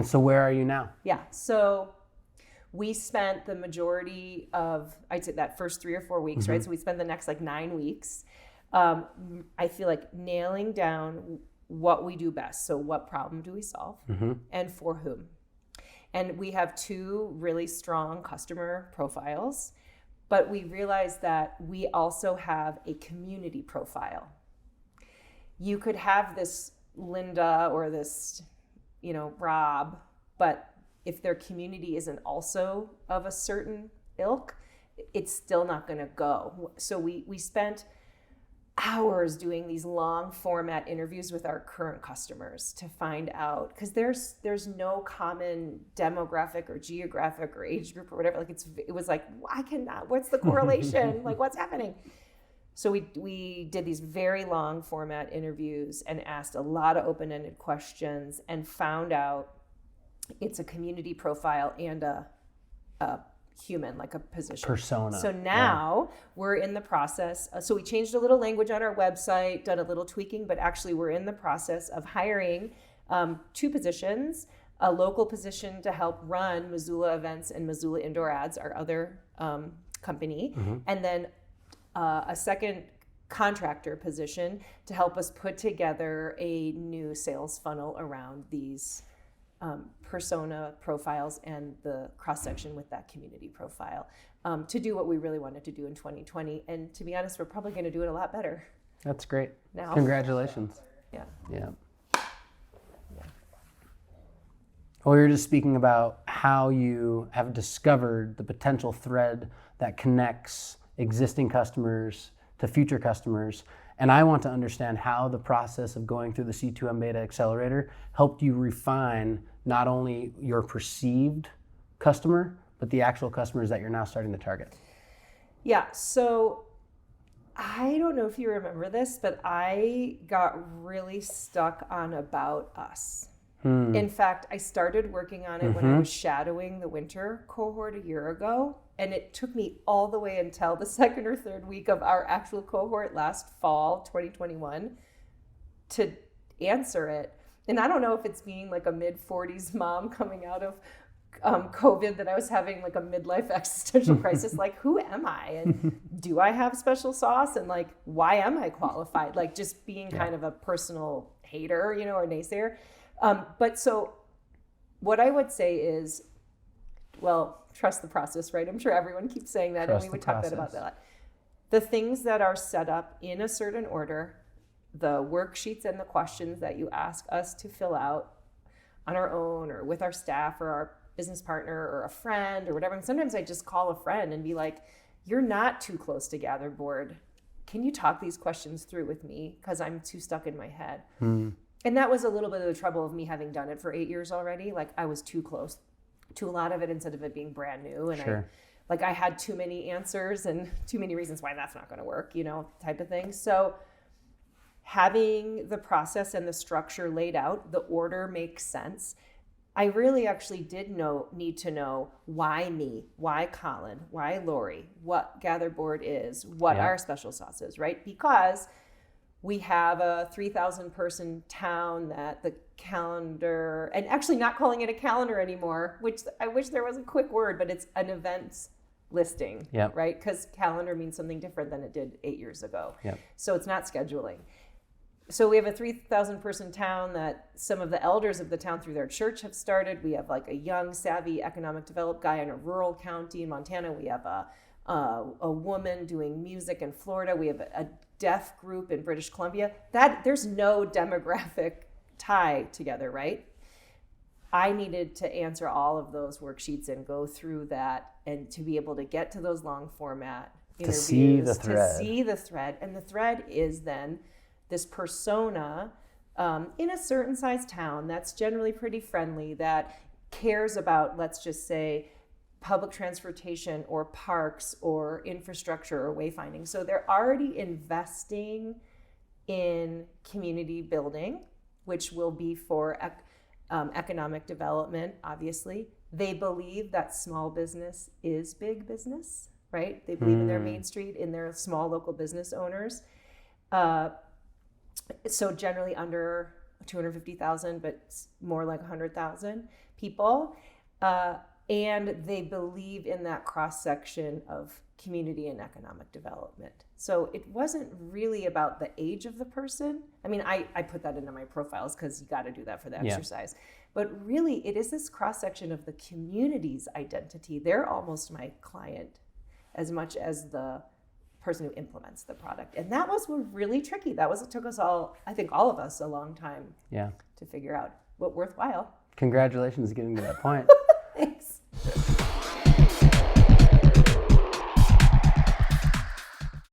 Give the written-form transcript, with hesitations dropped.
And so where are you now? Yeah. So we spent the majority of, I'd say that first 3 or 4 weeks, right? So we spent the next like 9 weeks. I feel like nailing down what we do best. So what problem do we solve and for whom? And we have 2 really strong customer profiles, but we realized that we also have a community profile. You could have this Linda or this, Rob, but if their community isn't also of a certain ilk, it's still not going to go. So we spent hours doing these long format interviews with our current customers to find out, because there's no common demographic or geographic or age group or whatever. Like it was like, I cannot, what's the correlation? Like what's happening? So we did these very long format interviews and asked a lot of open-ended questions and found out it's a community profile and a human, like a position. Persona. So now we're in the process. So we changed a little language on our website, done a little tweaking, but actually we're in the process of hiring 2 positions, a local position to help run Missoula Events and Missoula Indoor Ads, our other company, and then a second contractor position to help us put together a new sales funnel around these persona profiles and the cross-section with that community profile to do what we really wanted to do in 2020. And to be honest, we're probably going to do it a lot better. That's great. Now. Congratulations. Yeah. Well, we were just speaking about how you have discovered the potential thread that connects existing customers to future customers. And I want to understand how the process of going through the C2M Beta Accelerator helped you refine not only your perceived customer, but the actual customers that you're now starting to target. Yeah, so I don't know if you remember this, but I got really stuck on About Us. In fact, I started working on it when I was shadowing the winter cohort a year ago. And it took me all the way until the 2nd or 3rd week of our actual cohort last fall, 2021, to answer it. And I don't know if it's being like a mid-40s mom coming out of COVID that I was having like a midlife existential crisis. Like, who am I? And do I have special sauce? And like, why am I qualified? Like just being kind of a personal hater, or naysayer. But so what I would say is, well, trust the process, right? I'm sure everyone keeps saying that, and we would talk about that. The things that are set up in a certain order, the worksheets and the questions that you ask us to fill out on our own or with our staff or our business partner or a friend or whatever. And sometimes I just call a friend and be like, you're not too close to GatherBoard. Can you talk these questions through with me? Because I'm too stuck in my head. And that was a little bit of the trouble of me having done it for 8 years already. Like I was too close to a lot of it instead of it being brand new. And I had too many answers and too many reasons why that's not going to work, type of thing. So having the process and the structure laid out, the order makes sense. I really actually did need to know why me, why Colin, why Lori, what GatherBoard is, what our special sauce is, right? Because we have a 3,000 person town that the calendar, and actually not calling it a calendar anymore, which I wish there was a quick word, but it's an events listing, right? Because calendar means something different than it did 8 years ago. So it's not scheduling. So we have a 3,000 person town that some of the elders of the town through their church have started. We have like a young, savvy, economic developed guy in a rural county in Montana. We have a woman doing music in Florida. We have a deaf group in British Columbia. That there's no demographic tie together, right? I needed to answer all of those worksheets and go through that and to be able to get to those long format interviews. To see the thread. And the thread is then this persona in a certain size town that's generally pretty friendly, that cares about, let's just say, public transportation or parks or infrastructure or wayfinding. So they're already investing in community building, which will be for economic development, obviously. They believe that small business is big business, right? They believe in their Main Street, in their small local business owners. So generally under 250,000, but more like 100,000 people, and they believe in that cross-section of community and economic development. So it wasn't really about the age of the person. I mean, I put that into my profiles because you got to do that for the exercise. But really, it is this cross-section of the community's identity. They're almost my client as much as the person who implements the product. And that was really tricky. It took us all, I think all of us, a long time to figure out what worthwhile. Congratulations getting to that point. Thanks.